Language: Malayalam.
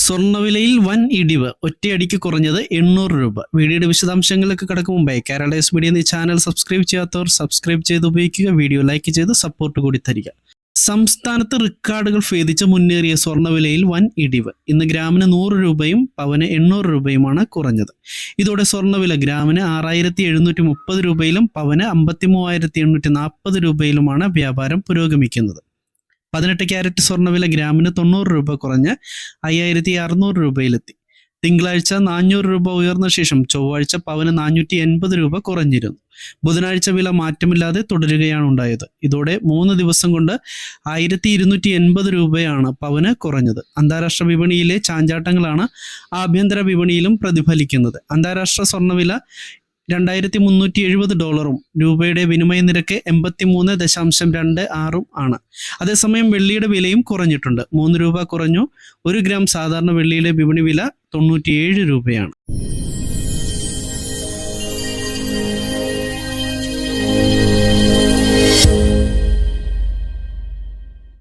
സ്വർണ്ണവിലയിൽ വൻ ഇടിവ്, ഒറ്റയടിക്ക് കുറഞ്ഞത് 800 രൂപ. വീഡിയോയുടെ വിശദാംശങ്ങളിലേക്ക് കടക്കും മുമ്പേ കേരള ഡേയ്സ് മീഡിയ എന്ന ചാനൽ സബ്സ്ക്രൈബ് ചെയ്യാത്തവർ സബ്സ്ക്രൈബ് ചെയ്ത് ഉപയോഗിക്കുക. വീഡിയോ ലൈക്ക് ചെയ്ത് സപ്പോർട്ട് കൂടി തരിക. സംസ്ഥാനത്ത് റിക്കാർഡുകൾ ഭേദിച്ച് മുന്നേറിയ സ്വർണ്ണവിലയിൽ വൻ ഇടിവ്. ഇന്ന് ഗ്രാമിന് 100 രൂപയും പവന് 800 രൂപയുമാണ് കുറഞ്ഞത്. ഇതോടെ സ്വർണ്ണവില ഗ്രാമിന് 6730 രൂപയിലും പവന് 53840 രൂപയിലുമാണ് വ്യാപാരം പുരോഗമിക്കുന്നത്. 18 ക്യാരറ്റ് സ്വർണ്ണവില ഗ്രാമിന് 90 രൂപ കുറഞ്ഞ് 5600 രൂപയിലെത്തി. തിങ്കളാഴ്ച 400 രൂപ ഉയർന്ന ശേഷം ചൊവ്വാഴ്ച പവന് 480 രൂപ കുറഞ്ഞിരുന്നു. ബുധനാഴ്ച വില മാറ്റമില്ലാതെ തുടരുകയാണ് ഉണ്ടായത്. ഇതോടെ 3 ദിവസം കൊണ്ട് 1280 രൂപയാണ് പവന് കുറഞ്ഞത്. അന്താരാഷ്ട്ര വിപണിയിലെ ചാഞ്ചാട്ടങ്ങളാണ് ആഭ്യന്തര വിപണിയിലും പ്രതിഫലിക്കുന്നത്. അന്താരാഷ്ട്ര സ്വർണ്ണവില $2370 രൂപയുടെ വിനിമയ നിരക്ക് 83.26 ആണ്. അതേസമയം വെള്ളിയുടെ വിലയും കുറഞ്ഞിട്ടുണ്ട്. 3 രൂപ കുറഞ്ഞു. 1 ഗ്രാം സാധാരണ വെള്ളിയുടെ വിപണി വില 97 രൂപയാണ്.